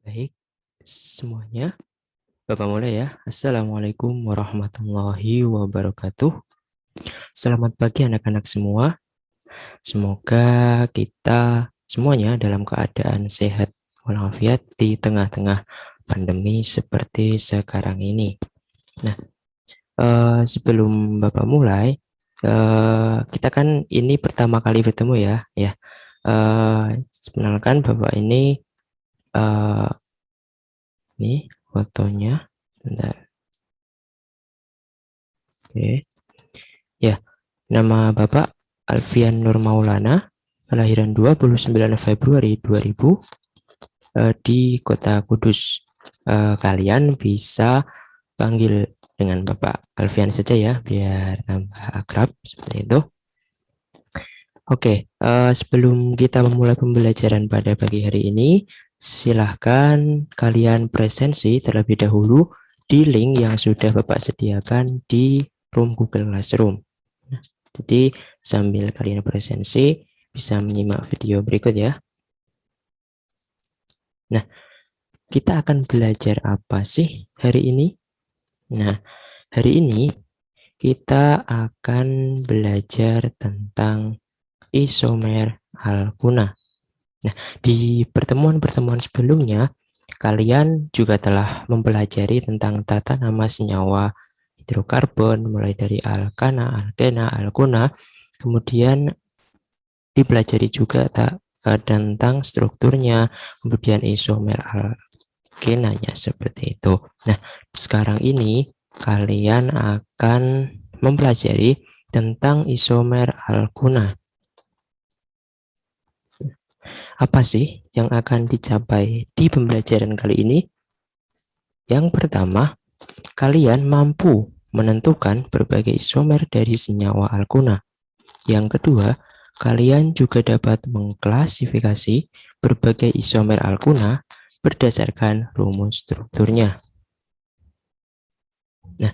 Baik, semuanya. Bapak mulai ya. Assalamualaikum warahmatullahi wabarakatuh. Selamat pagi anak-anak semua. Semoga kita semuanya dalam keadaan sehat walafiat di tengah-tengah pandemi seperti sekarang ini. Nah, sebelum Bapak mulai, kita kan ini pertama kali bertemu ya. Ya, Perkenalkan Bapak eh, ini fotonya. Bentar. Oke. Ya, nama Bapak Alfian Nur Maulana, kelahiran 29 Februari 2000 di Kota Kudus. Kalian bisa panggil dengan Bapak Alfian saja ya, biar nambah akrab seperti itu. Oke, sebelum kita memulai pembelajaran pada pagi hari ini, silahkan kalian presensi terlebih dahulu di link yang sudah Bapak sediakan di room Google Classroom. Nah, jadi sambil kalian presensi bisa menyimak video berikut ya. Nah, kita akan belajar apa sih hari ini? Nah, hari ini kita akan belajar tentang isomer alkuna. Nah, di pertemuan-pertemuan sebelumnya, kalian juga telah mempelajari tentang tata nama senyawa hidrokarbon, mulai dari alkana, alkena, alkuna, kemudian dipelajari juga tentang strukturnya, kemudian isomer alkenanya seperti itu. Nah, sekarang ini kalian akan mempelajari tentang isomer alkuna. Apa sih yang akan dicapai di pembelajaran kali ini? Yang pertama, kalian mampu menentukan berbagai isomer dari senyawa alkuna. Yang kedua, kalian juga dapat mengklasifikasi berbagai isomer alkuna berdasarkan rumus strukturnya. Nah,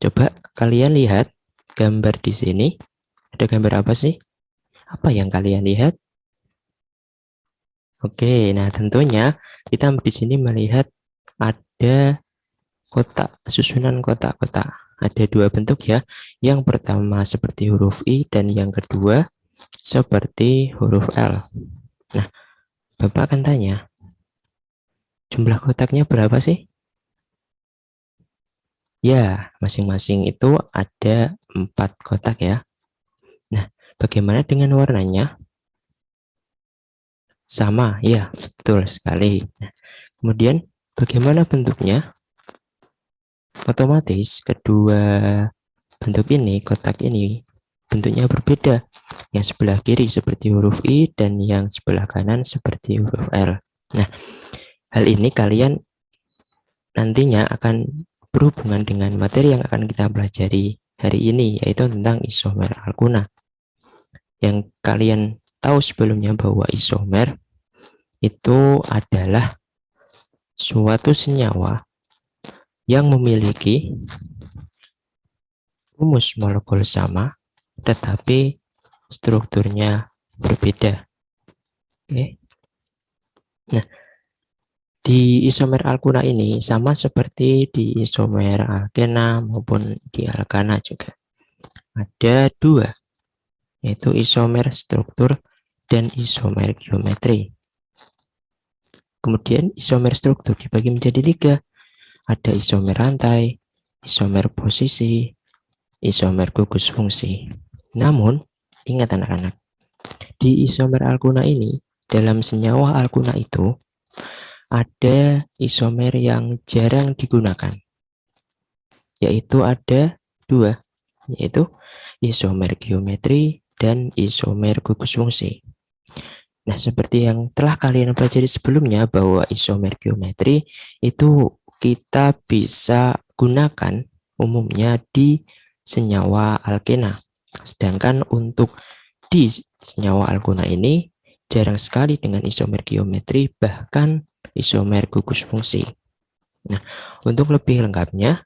coba kalian lihat gambar di sini. Ada gambar apa sih? Apa yang kalian lihat? Oke, nah tentunya kita di sini melihat ada kotak, susunan kotak-kotak. Ada dua bentuk ya. Yang pertama seperti huruf I dan yang kedua seperti huruf L. Nah, Bapak akan tanya, jumlah kotaknya berapa sih? Ya, masing-masing itu ada 4 kotak ya. Nah, bagaimana dengan warnanya? Sama, ya, betul sekali. Nah, kemudian bagaimana bentuknya? Otomatis kedua bentuk ini, kotak ini, bentuknya berbeda. Yang sebelah kiri seperti huruf I dan yang sebelah kanan seperti huruf L. Nah, hal ini kalian nantinya akan berhubungan dengan materi yang akan kita pelajari hari ini, yaitu tentang isomer alkuna. Yang kalian tahu sebelumnya bahwa isomer itu adalah suatu senyawa yang memiliki rumus molekul sama, tetapi strukturnya berbeda. Oke. Nah, di isomer alkuna ini sama seperti di isomer alkena maupun di alkana juga. Ada dua, yaitu isomer struktur dan isomer geometri. Kemudian isomer struktur dibagi menjadi tiga. Ada isomer rantai, isomer posisi, isomer gugus fungsi. Namun, ingat anak-anak, di isomer alkuna ini, dalam senyawa alkuna itu, ada isomer yang jarang digunakan, yaitu ada dua, yaitu isomer geometri dan isomer gugus fungsi. Nah, seperti yang telah kalian pelajari sebelumnya bahwa isomer geometri itu kita bisa gunakan umumnya di senyawa alkena. Sedangkan untuk di senyawa alkena ini jarang sekali dengan isomer geometri, bahkan isomer gugus fungsi. Nah, untuk lebih lengkapnya,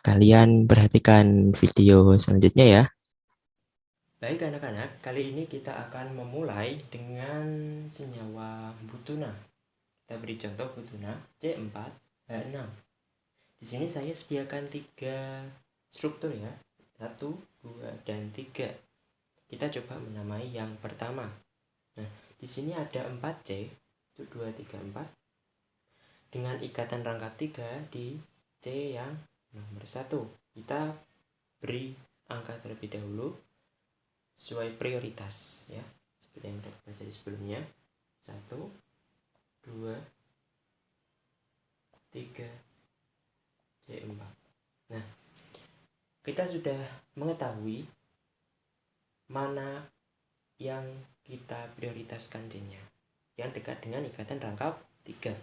kalian perhatikan video selanjutnya ya. Baik anak-anak, kali ini kita akan memulai dengan senyawa butuna. Kita beri contoh butuna C4H6. Di sini saya sediakan 3 struktur ya, 1, 2, dan 3. Kita coba menamai yang pertama. Nah, di sini ada 4C, 1, 2, 3, 4. Dengan ikatan rangkap 3 di C yang nomor 1. Kita beri angka terlebih dahulu sesuai prioritas ya, seperti yang sudah dibahas sebelumnya. 1, 2, 3, C4. Nah, kita sudah mengetahui mana yang kita prioritaskan C-nya, yang dekat dengan ikatan rangkap 3.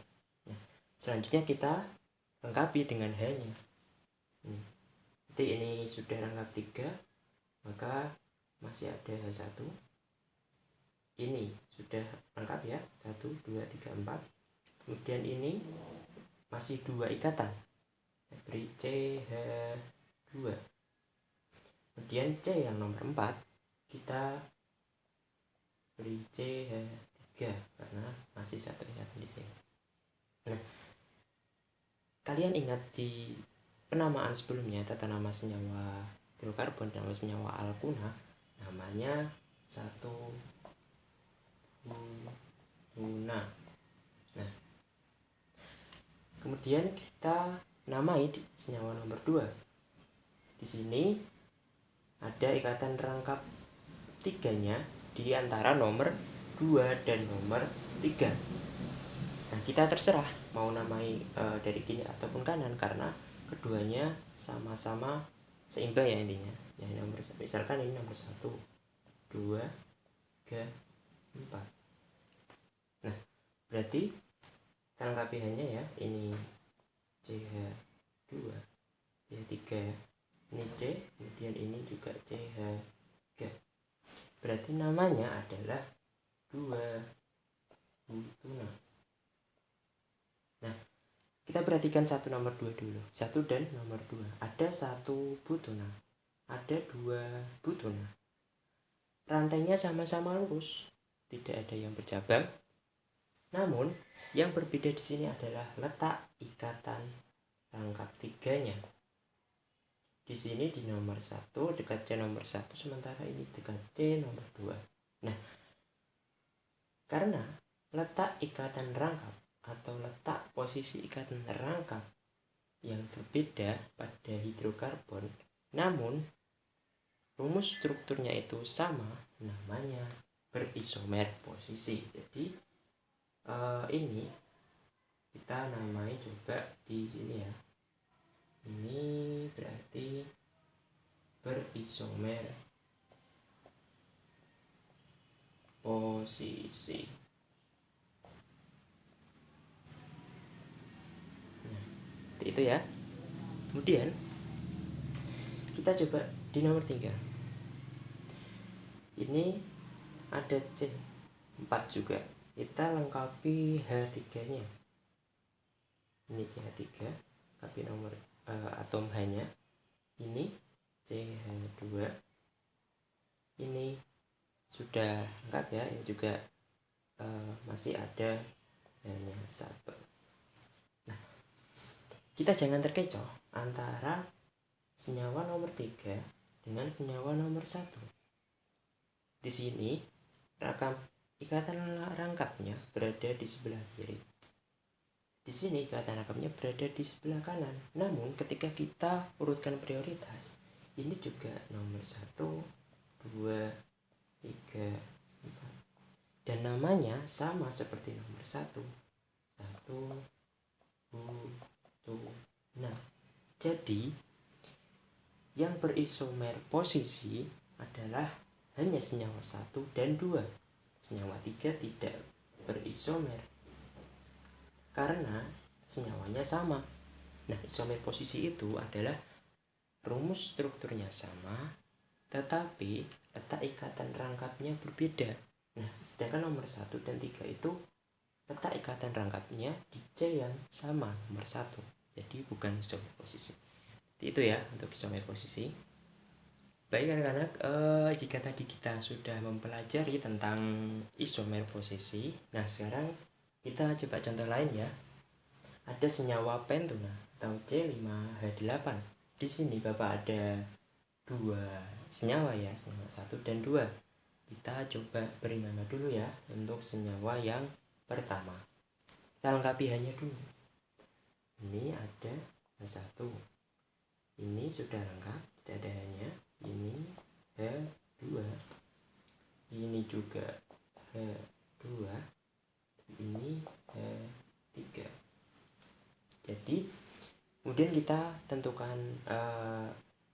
Nah, selanjutnya kita lengkapi dengan H-nya. Jadi ini sudah rangkap 3, maka masih ada H1. Ini sudah lengkap ya, 1, 2, 3, 4. Kemudian ini masih 2 ikatan, beri CH2. Kemudian C yang nomor 4 kita beri CH3 karena masih 1 ikatan di sini. Nah, kalian ingat di penamaan sebelumnya, tata nama senyawa hidrokarbon dan senyawa alkuna namanya satu butuna. Nah, kemudian kita namai di senyawa nomor 2. Di sini ada ikatan rangkap 3-nya di antara nomor 2 dan nomor 3. Nah, kita terserah mau namai dari kiri ataupun kanan karena keduanya sama-sama seimbang ya intinya. Ya, nomor misalkan ini nomor 1, 2, 3, 4. Nah, berarti lengkapiannya ya, ini CH2, CH3, ini C, kemudian ini juga CH3. Berarti namanya adalah 2 butuna. Nah, kita perhatikan satu nomor 2 dulu. 1 dan nomor 2. Ada 1 butuna, ada 2 butuna. Rantainya sama-sama lurus, tidak ada yang bercabang. Namun, yang berbeda di sini adalah letak ikatan rangkap 3-nya. Di sini di nomor 1 dekat C nomor 1, sementara ini dekat C nomor 2. Nah, karena letak ikatan rangkap atau letak posisi ikatan rangkap yang berbeda pada hidrokarbon, namun rumus strukturnya itu sama, namanya berisomer posisi. Jadi ini kita namai coba di sini ya. Ini berarti berisomer posisi. Nah, itu ya. Kemudian kita coba di nomor 3. Ini ada C4 juga. Kita lengkapi H3-nya. Ini CH3, lengkapi nomor atom H-nya. Ini CH2. Ini sudah lengkap ya. Ini juga masih ada hanya 1. Nah, kita jangan terkecoh antara senyawa nomor 3 dengan senyawa nomor 1. Di sini ikatan rangkapnya berada di sebelah kiri. Di sini ikatan rangkapnya berada di sebelah kanan. Namun ketika kita urutkan prioritas, ini juga nomor 1, 2, 3, 4. Dan namanya sama seperti nomor 1. 1 butuna. Jadi yang berisomer posisi adalah hanya senyawa 1 dan 2. Senyawa 3 tidak berisomer karena senyawanya sama. Nah, isomer posisi itu adalah rumus strukturnya sama, tetapi letak ikatan rangkapnya berbeda. Nah, sedangkan nomor 1 dan 3 itu letak ikatan rangkapnya di C yang sama, nomor 1. Jadi bukan isomer posisi. Itu ya untuk isomer posisi. Baik anak-anak, jika tadi kita sudah mempelajari tentang isomer posisi, nah sekarang Kita coba contoh lain ya. Ada senyawa pentuna atau C5H8. Di sini Bapak ada dua senyawa ya, senyawa 1 dan 2. Kita coba beri nama dulu ya untuk senyawa yang pertama. Kita lengkapi hanya dulu. Ini ada H1. Ini sudah lengkap, tidak ada hanya. Ini H2. Ini juga H2. Ini H3. Jadi kemudian kita tentukan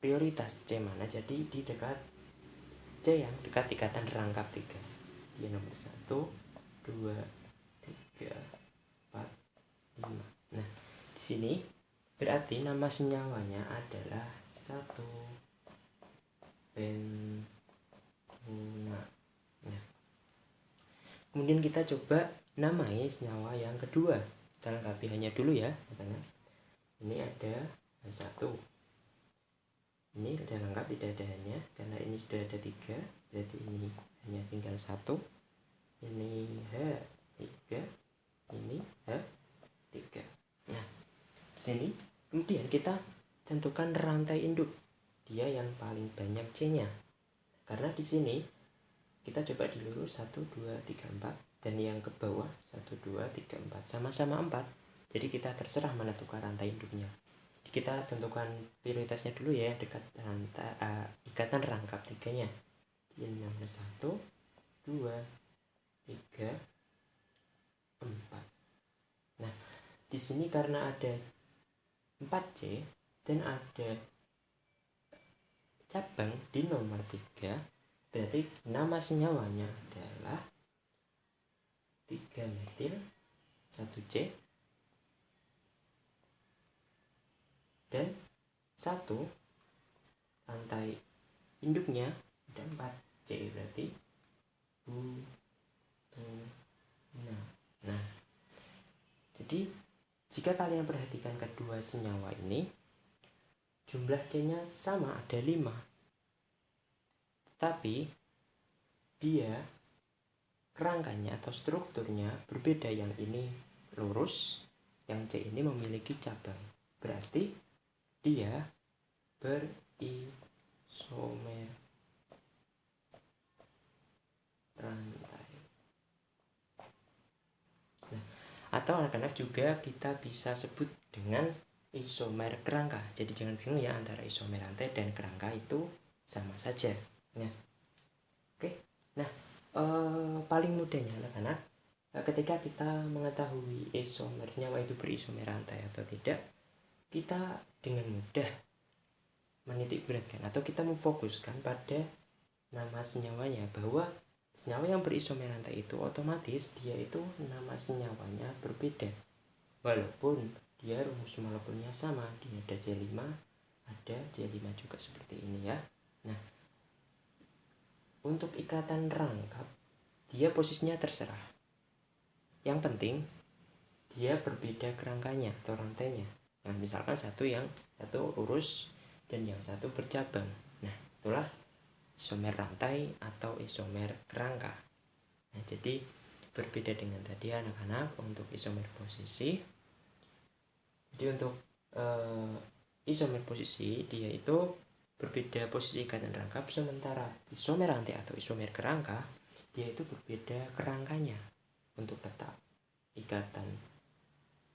prioritas C mana. Jadi di dekat C yang dekat ikatan rangkap 3. Dia nomor 1, 2, 3, 4, 5. Nah, di sini berarti nama senyawanya adalah 1 pentuna. Nah, kemudian kita coba namai senyawa yang kedua. Kita lengkapi hanya dulu ya. Ini ada H1. Ini sudah lengkap, tidak ada hanya, karena ini sudah ada 3, berarti ini hanya tinggal 1. Ini H3, ini H3. Nah, di sini kemudian kita tentukan rantai induk, dia yang paling banyak C-nya. Karena di sini kita coba dilurus 1, 2, 3, 4, dan yang ke bawah 1, 2, 3, 4 sama-sama 4. Jadi kita terserah menentukan rantai induknya. Kita tentukan prioritasnya dulu ya, dekat rantai ikatan rangkap 3-nya. Ini nomor 1, 2, 3, 4. Nah, di sini karena ada 4C dan ada cabang di nomor 3, berarti nama senyawanya adalah 3 metil 1C dan 1 rantai induknya ada 4C, berarti butuna. Nah, jadi jika kalian perhatikan kedua senyawa ini, jumlah C-nya sama, ada 5. Tapi dia kerangkanya atau strukturnya berbeda. Yang ini lurus, yang C ini memiliki cabang. Berarti dia berisomer rantai. Nah, atau anak-anak juga kita bisa sebut dengan isomer kerangka. Jadi jangan bingung ya, antara isomer rantai dan kerangka itu sama saja. Nah, oke. Nah, paling mudahnya anak-anak, ketika kita mengetahui isomer senyawa itu berisomer rantai atau tidak, kita dengan mudah menitik beratkan atau kita memfokuskan pada nama senyawanya, bahwa senyawa yang berisomer rantai itu otomatis dia itu nama senyawanya berbeda, walaupun dia rumus molekulnya sama. Dia ada C5, ada C5 juga seperti ini ya. Nah, untuk ikatan rangkap dia posisinya terserah, yang penting dia berbeda kerangkanya atau rantainya. Nah, misalkan satu lurus dan yang satu bercabang. Nah, itulah isomer rantai atau isomer kerangka. Nah, jadi berbeda dengan tadi anak-anak untuk isomer posisi. Jadi untuk isomer posisi dia itu berbeda posisi ikatan rangkap, sementara isomer rantai atau isomer kerangka dia itu berbeda kerangkanya. Untuk tetap ikatan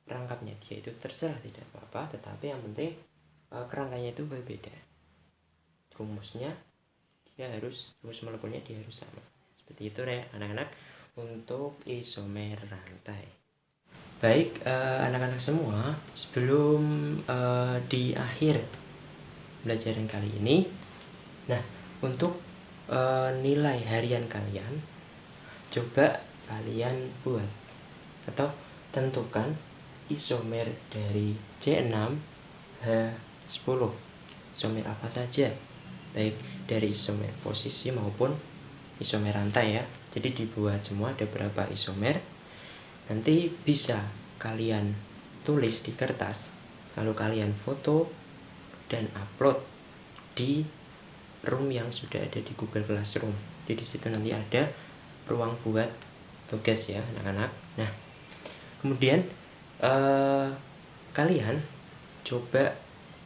rangkapnya dia itu terserah, tidak apa-apa, tetapi yang penting kerangkanya itu berbeda. Rumus molekulnya dia harus sama. Seperti itu ya anak-anak untuk isomer rantai. Baik anak-anak semua, sebelum di akhir pelajaran kali ini, nah untuk nilai harian kalian, coba kalian buat atau tentukan isomer dari C6H10. Isomer apa saja, baik dari isomer posisi maupun isomer rantai ya. Jadi dibuat semua, ada berapa isomer. Nanti bisa kalian tulis di kertas, lalu kalian foto dan upload di room yang sudah ada di Google Classroom. Jadi di situ nanti ada ruang buat tugas ya anak-anak. Nah, Kemudian kalian coba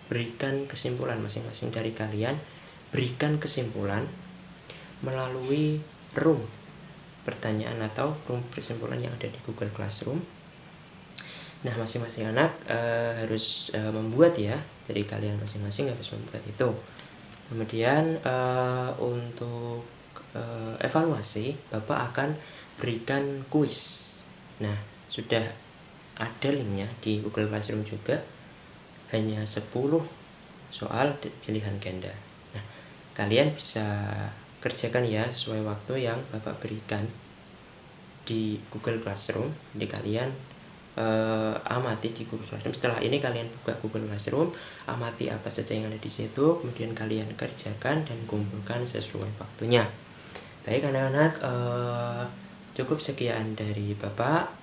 berikan kesimpulan, masing-masing dari kalian berikan kesimpulan melalui room pertanyaan atau room kesimpulan yang ada di Google Classroom. Nah, masing-masing anak harus membuat ya, jadi kalian masing-masing harus membuat itu. Kemudian untuk evaluasi, Bapak akan berikan kuis. Nah, sudah ada linknya di Google Classroom juga, hanya 10 soal pilihan ganda. Nah, kalian bisa kerjakan ya sesuai waktu yang Bapak berikan di Google Classroom. Jadi kalian amati di Google Classroom. Setelah ini kalian buka Google Classroom, amati apa saja yang ada di situ, kemudian kalian kerjakan dan kumpulkan sesuai waktunya. Baik anak-anak, cukup sekian dari Bapak.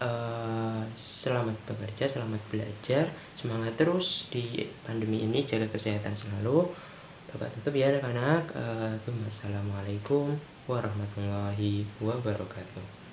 Selamat bekerja, selamat belajar, semangat terus di pandemi ini, jaga kesehatan selalu. Bapak tutup ya anak-anak. Assalamualaikum warahmatullahi wabarakatuh.